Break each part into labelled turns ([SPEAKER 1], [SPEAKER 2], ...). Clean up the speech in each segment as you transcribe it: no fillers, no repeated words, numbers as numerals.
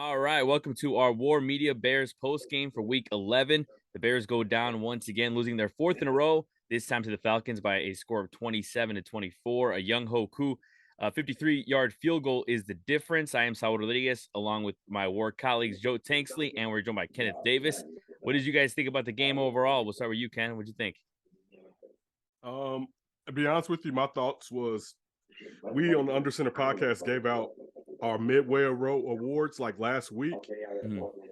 [SPEAKER 1] All right, welcome to our War Media Bears post game for Week 11. The Bears go down once again, losing their fourth in a row. This time to the Falcons by a score of 27-24. A Young Hoku 53-yard field goal is the difference. I am Saul Rodriguez, along with my War colleagues Joe Tanksley, and we're joined by Kenneth Davis. What did you guys think about the game overall? We'll start with you, Ken. What'd you think?
[SPEAKER 2] To be honest with you, my thoughts was we on the Under Center podcast gave out our midway awards like last week,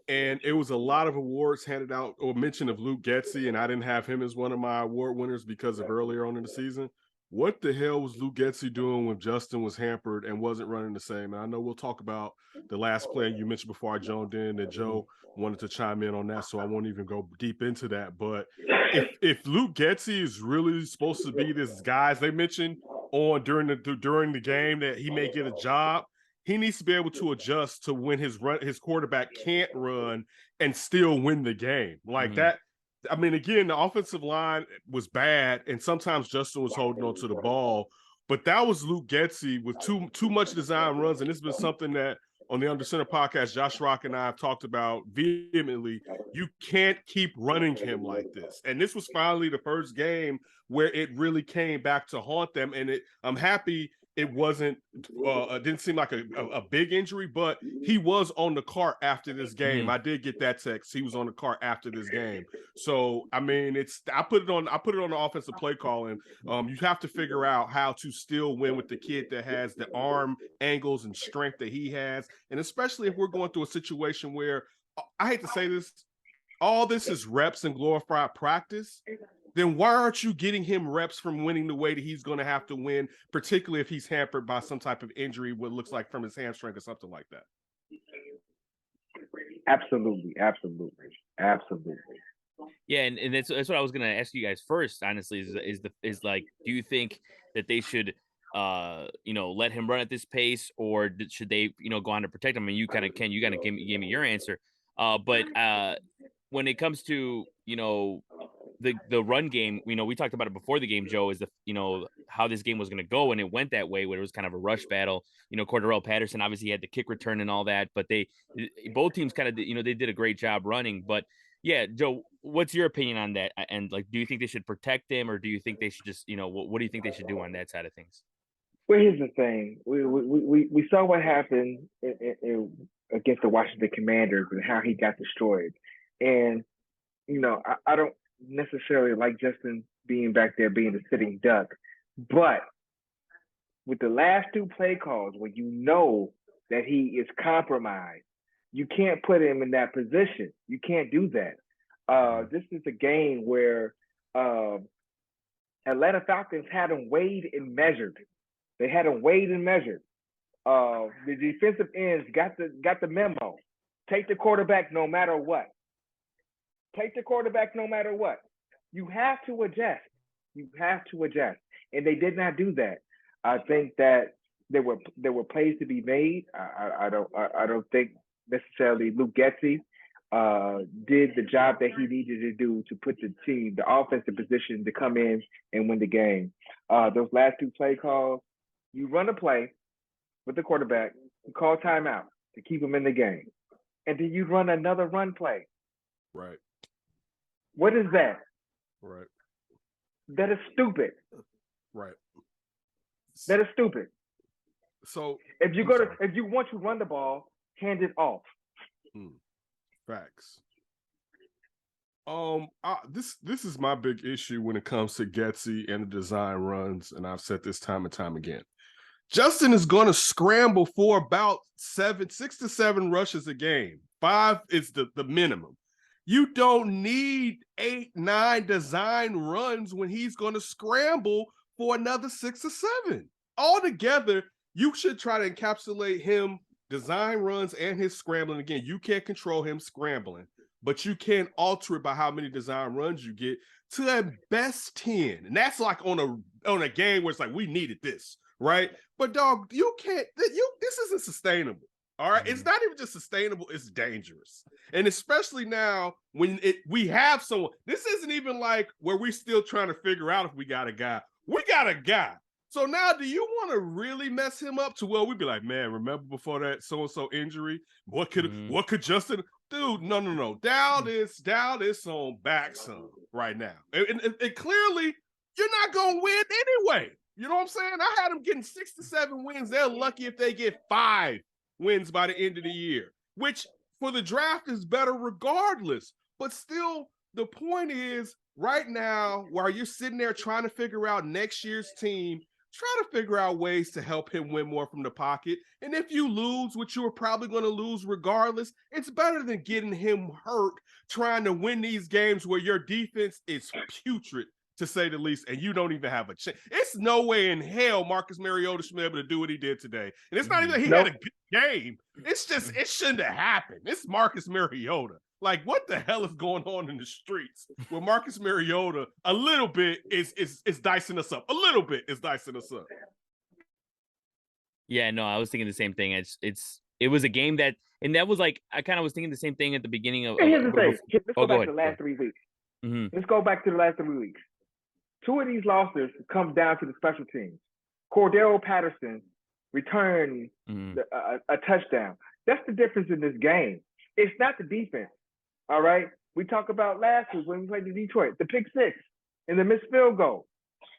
[SPEAKER 2] and it was a lot of awards handed out or mention of Luke Getsy, and I didn't have him as one of my award winners because of earlier on in the season. What the hell was Luke Getsy doing when Justin was hampered and wasn't running the same? And I know we'll talk about the last play you mentioned before I joined in, and Joe wanted to chime in on that, so I won't even go deep into that. But if Luke Getsy is really supposed to be this guy, as they mentioned on during the game, that he may get a job, he needs to be able to adjust to when his quarterback can't run and still win the game like that. I mean, again, the offensive line was bad, and sometimes Justin was holding on to the ball, but that was Luke Getsy with too much design runs, and this has been something that on the Under Center podcast, Josh Rock and I have talked about vehemently. You can't keep running him like this, and this was finally the first game where it really came back to haunt them, and I'm happy it wasn't didn't seem like a big injury, but he was on the cart after this game. I did get that text. He was on the cart after this game. So I mean, I put it on the offensive play calling. You have to figure out how to still win with the kid that has the arm angles and strength that he has, and especially if we're going through a situation where, I hate to say this, all this is reps and glorified practice. Then why aren't you getting him reps from winning the way that he's going to have to win, particularly if he's hampered by some type of injury, what looks like from his hamstring or something like that?
[SPEAKER 3] Absolutely.
[SPEAKER 1] Yeah, and that's what I was going to ask you guys first. Honestly, is like, do you think that they should, let him run at this pace, or should they, go on to protect him? I mean, you kind of give me your answer. But when it comes to the run game, we talked about it before the game, Joe, is how this game was going to go, and it went that way where it was kind of a rush battle. Cordarrelle Patterson obviously had the kick return and all that, but both teams kind of they did a great job running. But yeah, Joe, what's your opinion on that? And like, do you think they should protect him, or do you think they should just what do you think they should do on that side of things?
[SPEAKER 3] Well, here's the thing: we saw what happened against the Washington Commanders and how he got destroyed, and I don't necessarily like Justin being back there being a sitting duck, but with the last two play calls where you know that he is compromised, you can't put him in that position. You can't do that. This is a game where Atlanta Falcons had him weighed and measured. They had him weighed and measured. The defensive ends got the memo. Take the quarterback no matter what. Take the quarterback no matter what. You have to adjust. And they did not do that. I think that there were plays to be made. I don't think necessarily Luke Getsy did the job that he needed to do to put the offensive position to come in and win the game. Those last two play calls, you run a play with the quarterback, you call timeout to keep him in the game, and then you run another run play.
[SPEAKER 2] Right.
[SPEAKER 3] What is that?
[SPEAKER 2] Right.
[SPEAKER 3] That is stupid.
[SPEAKER 2] Right.
[SPEAKER 3] That is stupid.
[SPEAKER 2] So
[SPEAKER 3] if you want to run the ball, hand it off.
[SPEAKER 2] Facts. This is my big issue when it comes to Getsy and the design runs, and I've said this time and time again. Justin is going to scramble for about 6 to 7 rushes a game. 5 is the minimum. You don't need 8, 9 design runs when he's going to scramble for another 6 or 7. Altogether, you should try to encapsulate him design runs and his scrambling. Again, you can't control him scrambling, but you can alter it by how many design runs you get to a best 10. And that's like on a game where it's like, we needed this, right? But dog, you can't, this isn't sustainable. All right. It's not even just sustainable, it's dangerous. And especially now when we have someone, this isn't even like where we're still trying to figure out if we got a guy. We got a guy. So now, do you want to really mess him up to where we'd be like, man, remember before that so-and-so injury? What could Justin? Dude, no. Dial this on back some right now. And clearly, you're not gonna win anyway. You know what I'm saying? I had them getting 6 to 7 wins. They're lucky if they get 5 wins by the end of the year, which for the draft is better regardless. But still, the point is, right now, while you're sitting there trying to figure out next year's team, try to figure out ways to help him win more from the pocket. And if you lose, which you are probably going to lose regardless, it's better than getting him hurt trying to win these games where your defense is putrid, to say the least, and you don't even have a chance. It's no way in hell Marcus Mariota should be able to do what he did today. And it's not even that he had a good game. It's just, it shouldn't have happened. It's Marcus Mariota. Like, what the hell is going on in the streets where Marcus Mariota a little bit is dicing us up. A little bit is dicing us up.
[SPEAKER 1] Yeah, no, I was thinking the same thing. It was a game that, and that was like, I kind of was thinking the same thing at the beginning of.
[SPEAKER 3] Here's the thing. Let's go back to the last 3 weeks.
[SPEAKER 1] Mm-hmm.
[SPEAKER 3] Let's go back to the last 3 weeks. 2 of these losses come down to the special teams. Cordero Patterson returned a touchdown. That's the difference in this game. It's not the defense. All right. We talked about last week when we played the Detroit, the pick 6 and the missed field goal.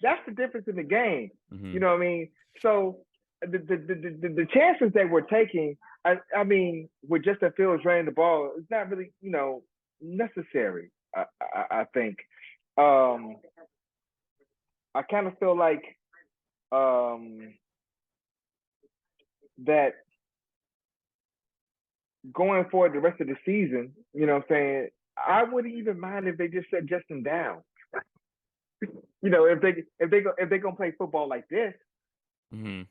[SPEAKER 3] That's the difference in the game. Mm-hmm. You know what I mean? So the chances that we're taking, I mean, with Justin Fields running the ball, it's not really, necessary. I think. I kind of feel like that going forward the rest of the season, you know what I'm saying, I wouldn't even mind if they just set Justin down. If they're gonna play football like this, and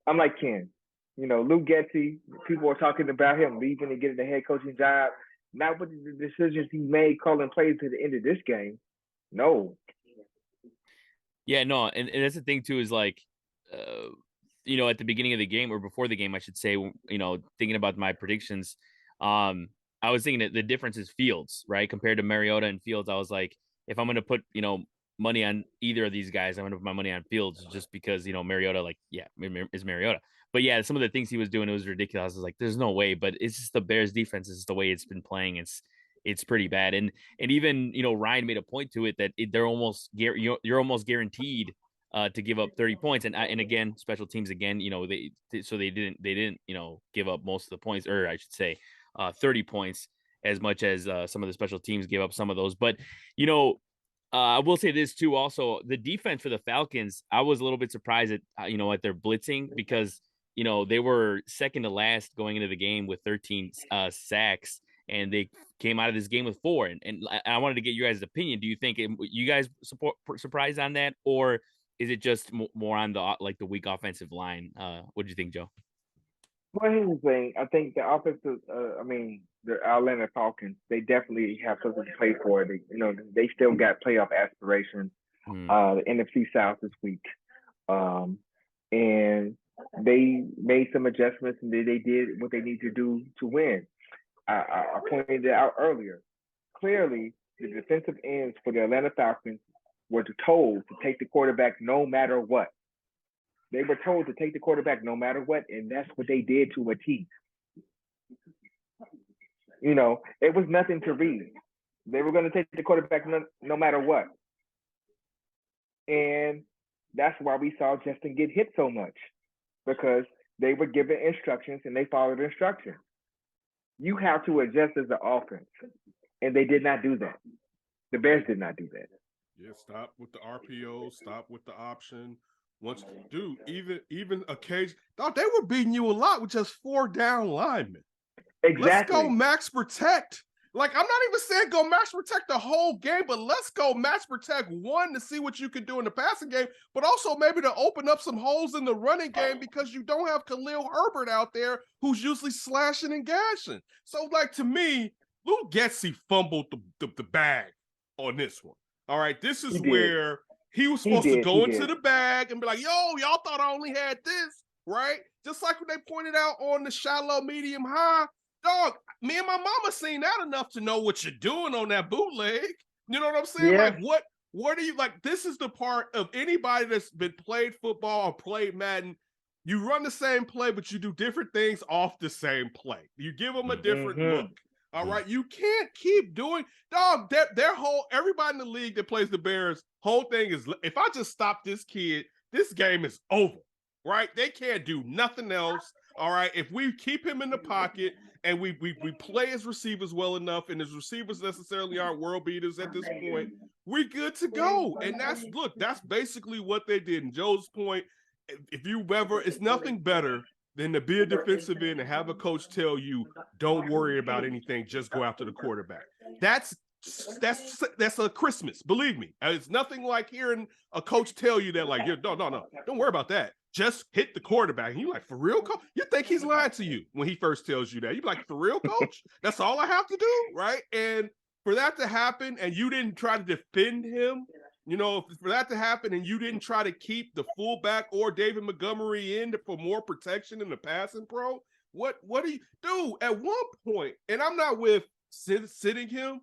[SPEAKER 3] I'm like Ken. Luke Getsy, people are talking about him leaving and getting the head coaching job. Not with the decisions he made calling plays to the end of this game. No.
[SPEAKER 1] Yeah, no, and that's the thing too, is like, at the beginning of the game, or before the game, I should say, thinking about my predictions, I was thinking that the difference is Fields, right? Compared to Mariota and Fields, I was like, if I'm going to put, money on either of these guys, I'm going to put my money on Fields, just because, Mariota, is Mariota. But yeah, some of the things he was doing, it was ridiculous. I was like, there's no way, but it's just the Bears defense. It's just the way it's been playing. It's pretty bad. And even, Ryan made a point to it that you're almost guaranteed to give up 30 points. And again, special teams again, they didn't, give up most of the points, or I should say 30 points, as much as some of the special teams gave up some of those. But, I will say this too, also the defense for the Falcons, I was a little bit surprised at, at their blitzing, because, they were second to last going into the game with 13 sacks. And they came out of this game with 4. And I wanted to get you guys' opinion. Do you think you guys surprised on that, or is it just more on the weak offensive line? What do you think, Joe?
[SPEAKER 3] Well, here's the thing. I think the offensive, the Atlanta Falcons, they definitely have something to play for. They still got playoff aspirations. The NFC South this week, and they made some adjustments, and they did what they need to do to win. I pointed it out earlier. Clearly, the defensive ends for the Atlanta Falcons were told to take the quarterback no matter what. They were told to take the quarterback no matter what, and that's what they did to a T. It was nothing to read. They were going to take the quarterback no matter what. And that's why we saw Justin get hit so much, because they were given instructions and they followed instructions. You have to adjust as an offense, and they did not do that. The Bears did not do that.
[SPEAKER 2] Yeah, stop with the RPO, stop with the option. Even occasion, thought they were beating you a lot with just 4 down linemen.
[SPEAKER 3] Exactly.
[SPEAKER 2] Let's go max protect. Like, I'm not even saying go max protect the whole game, but let's go max protect one to see what you can do in the passing game, but also maybe to open up some holes in the running game, because you don't have Khalil Herbert out there who's usually slashing and gashing. So, to me, Luke Getsy fumbled the bag on this one. All right, this is where he was supposed to go into the bag and be like, yo, y'all thought I only had this, right? Just like when they pointed out on the shallow, medium, high. Dog, me and my mama seen that enough to know what you're doing on that bootleg. You know what I'm saying?
[SPEAKER 3] Yeah.
[SPEAKER 2] Like, what are you like? This is the part of anybody that's been played football or played Madden. You run the same play, but you do different things off the same play. You give them a different look. All right. You can't keep doing, dog, their whole, everybody in the league that plays the Bears, whole thing is, if I just stop this kid, this game is over. Right? They can't do nothing else. All right. If we keep him in the pocket and we play his receivers well enough, and his receivers necessarily aren't world beaters at this point, we're good to go. And that's basically what they did. And Joe's point, if you ever, it's nothing better than to be a defensive end and have a coach tell you, don't worry about anything, just go after the quarterback. That's a Christmas, believe me. It's nothing like hearing a coach tell you that, like, no, don't worry about that. Just hit the quarterback. And you're like, for real, coach? You think he's lying to you when he first tells you that. You're like, for real, coach? That's all I have to do, right? And for that to happen, and you didn't try to defend him, you know, for that to happen, and you didn't try to keep the fullback or David Montgomery in for more protection in the passing pro, what do you do? At one point, and I'm not with sitting him,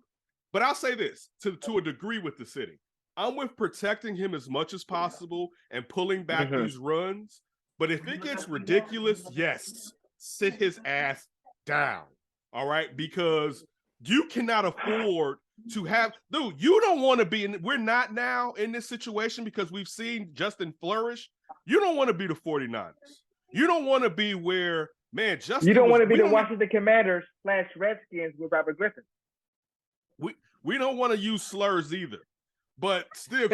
[SPEAKER 2] but I'll say this to a degree with the sitting. I'm with protecting him as much as possible and pulling back these runs. But if it gets ridiculous, yes, sit his ass down. All right? Because you cannot afford to have, dude, you don't want to be in, we're not now in this situation because we've seen Justin flourish. You don't want to be the 49ers. You don't want to be where, man, Justin.
[SPEAKER 3] You don't want to be the Washington Commanders / Redskins with Robert Griffin.
[SPEAKER 2] We don't want to use slurs either. But still,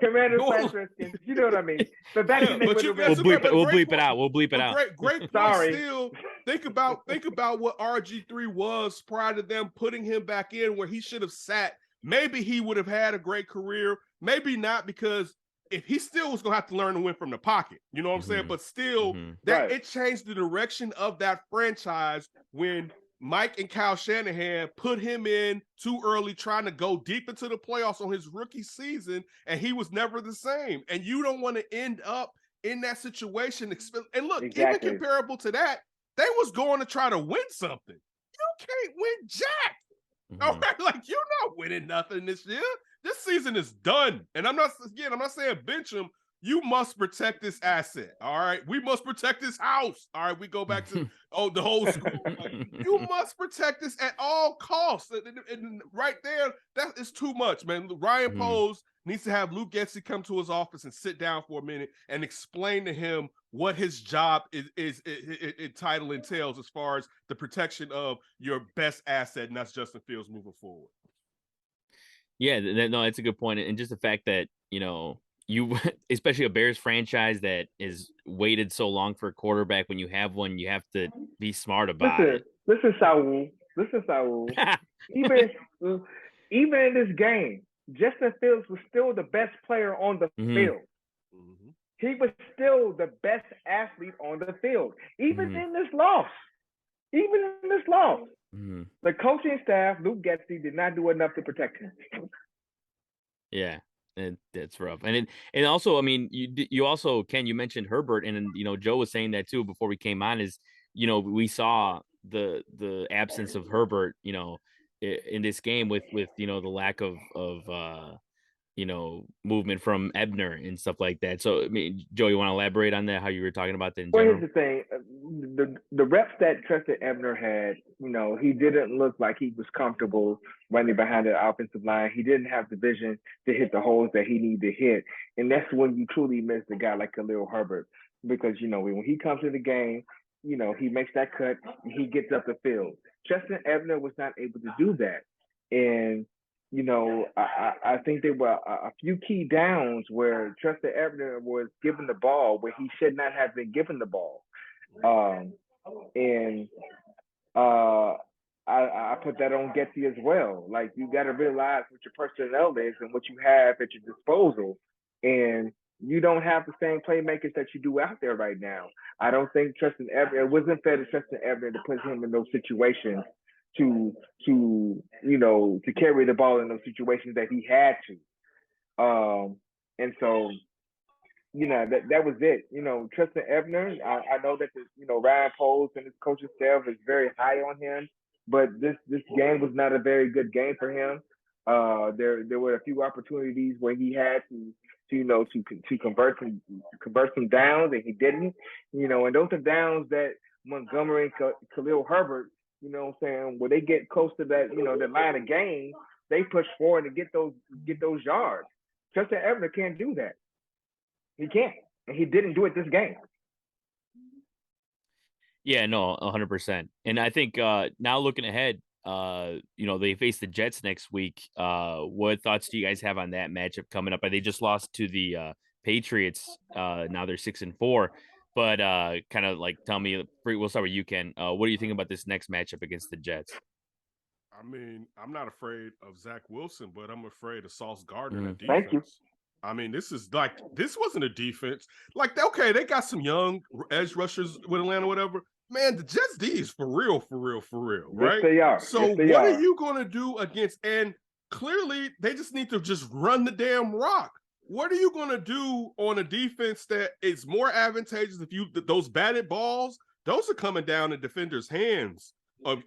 [SPEAKER 3] Commanders / Redskins. You know what I mean. But back to
[SPEAKER 1] we'll bleep it out. We'll bleep it out.
[SPEAKER 2] Great point.
[SPEAKER 3] Sorry.
[SPEAKER 2] Still, think about what RG3 was prior to them putting him back in where he should have sat. Maybe he would have had a great career. Maybe not, because if he still was gonna have to learn to win from the pocket, you know what I'm saying? But still, it changed the direction of that franchise when Mike and Kyle Shanahan put him in too early, trying to go deep into the playoffs on his rookie season, and he was never the same. And you don't want to end up in that situation. And look, even comparable to that, they was going to try to win something. You can't win jack. All right, like, you're not winning nothing this year. This season is done. And I'm not saying bench him. You must protect this asset. All right. We must protect this house. All right. We go back to the whole school. Like, you must protect this at all costs. And right there, that is too much, man. Ryan Poles needs to have Luke Getsy come to his office and sit down for a minute and explain to him what his job is title entails as far as the protection of your best asset, and that's Justin Fields moving forward.
[SPEAKER 1] Yeah, no, it's a good point. And just the fact that, you know, you, especially a Bears franchise that is waited so long for a quarterback, when you have one, you have to be smart about it.
[SPEAKER 3] Listen, Saul. even in this game, Justin Fields was still the best player on the field. He was still the best athlete on the field, even in this loss. The coaching staff, Luke Getsy, did not do enough to protect him.
[SPEAKER 1] Yeah. And that's rough. And also, I mean, you also, Ken, you mentioned Herbert, and you know, Joe was saying that too before we came on, is, you know, we saw the absence of Herbert, you know, in this game with you know, the lack of you know, movement from Ebner and stuff like that. So, I mean, Joe, you want to elaborate on that, how you were talking about that in general?
[SPEAKER 3] Well, here's the thing. The reps that Tristan Ebner had, you know, he didn't look like he was comfortable running behind the offensive line. He didn't have the vision to hit the holes that he needed to hit. And that's when you truly miss a guy like Khalil Herbert. Because, you know, when he comes to the game, you know, he makes that cut, he gets up the field. Tristan Ebner was not able to do that. And you know, I think there were a few key downs where Tristan Ebner was given the ball where he should not have been given the ball. I put that on Getsy as well. Like, you got to realize what your personnel is and what you have at your disposal. And you don't have the same playmakers that you do out there right now. I don't think Tristan Ebner, it wasn't fair to Tristan Ebner to put him in those situations to you know, to carry the ball in those situations that he had to. And so, you know, that was it. You know, Tristan Ebner, I know that, you know, Ryan Poles and his coaching staff is very high on him. but this game was not a very good game for him. There were a few opportunities where he had to convert some downs, and he didn't. And those are downs that Montgomery and Khalil Herbert, what I'm saying, when they get close to that, the line of game, they push forward and get those yards. Justin Everett can't do that. He can't, and he didn't do it this game.
[SPEAKER 1] Yeah, no, 100%. And I think now looking ahead, they face the Jets next week. What thoughts do you guys have on that matchup coming up? They just lost to the Patriots. Now they're 6-4. But kind of like tell me, we'll start with you, Ken. What do you think about this next matchup against the Jets?
[SPEAKER 2] I mean, I'm not afraid of Zach Wilson, but I'm afraid of Sauce Gardner and defense.
[SPEAKER 3] Thank you.
[SPEAKER 2] I mean, this wasn't a defense. Like, okay, they got some young edge rushers with Atlanta, whatever. Man, the Jets D is for real, right?
[SPEAKER 3] Yes, they are.
[SPEAKER 2] So
[SPEAKER 3] yes, they
[SPEAKER 2] what
[SPEAKER 3] are.
[SPEAKER 2] are you going to do against? And clearly, they just need to just run the damn rock. What are you going to do on a defense that is more advantageous if those batted balls, those are coming down in defenders' hands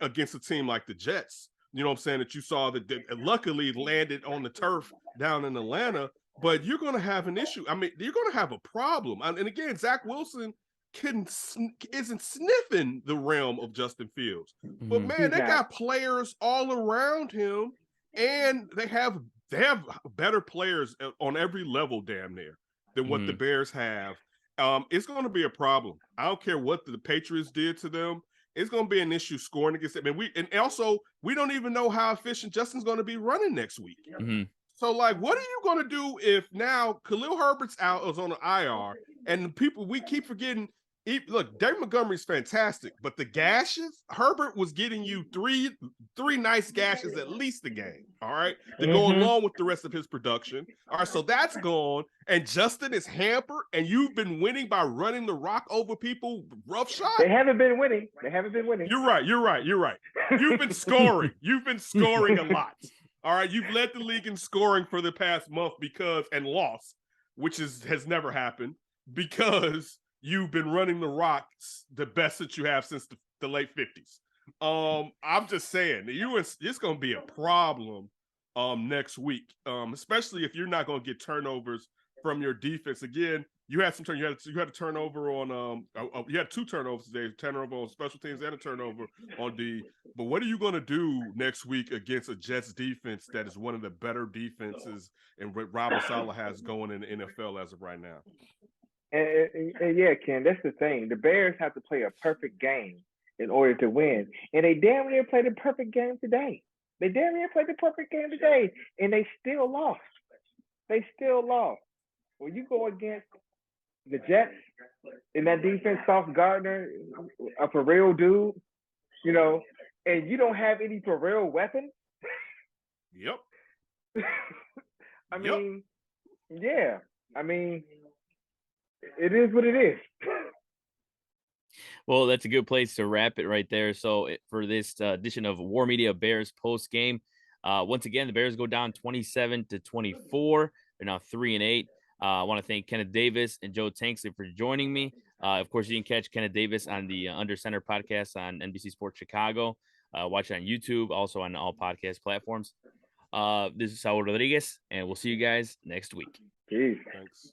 [SPEAKER 2] against a team like the Jets? You know what I'm saying? That you saw that luckily landed on the turf down in Atlanta, but you're going to have an issue. I mean, you're going to have a problem. And again, Zach Wilson isn't sniffing the realm of Justin Fields. Mm-hmm. But man, they got players all around him, and they have better players on every level damn near than what the Bears have. It's going to be a problem. I don't care what the Patriots did to them. It's going to be an issue scoring against them. And also we don't even know how efficient Justin's going to be running next week. Mm-hmm. So, like, what are you going to do if now Khalil Herbert's out, is on an IR, and we keep forgetting? Look, David Montgomery's fantastic, but the gashes, Herbert was getting you three nice gashes at least a game, all right, to go along with the rest of his production. All right, so that's gone, and Justin is hampered, and you've been winning by running the rock over people, rough shot.
[SPEAKER 3] They haven't been winning.
[SPEAKER 2] You're right. You've been scoring. A lot. All right, you've led the league in scoring for the past month and lost, which has never happened because you've been running the rocks the best that you have since the late 50s. I'm just saying, it's going to be a problem next week, especially if you're not going to get turnovers from your defense. Again, you had some turn. You had a turnover on. You had 2 turnovers today. Turnover on special teams and a turnover on D. But what are you going to do next week against a Jets defense that is one of the better defenses and what Robert Saleh has going in the NFL as of right now?
[SPEAKER 3] And yeah, Ken, that's the thing. The Bears have to play a perfect game in order to win, and they damn near played a perfect game today. And they still lost. When you go against the Jets in that defense, Sauce Gardner, a for real dude, and you don't have any for real weapons.
[SPEAKER 2] Yep.
[SPEAKER 3] I mean, yeah. I mean, it is what it is.
[SPEAKER 1] Well, that's a good place to wrap it right there. So for this edition of War Media Bears post game, once again, the Bears go down 27-24. They're now 3-8. I want to thank Kenneth Davis and Joe Tanksley for joining me. Of course, you can catch Kenneth Davis on the Under Center podcast on NBC Sports Chicago. Watch it on YouTube, also on all podcast platforms. This is Saul Rodriguez, and we'll see you guys next week.
[SPEAKER 3] Peace.
[SPEAKER 2] Thanks.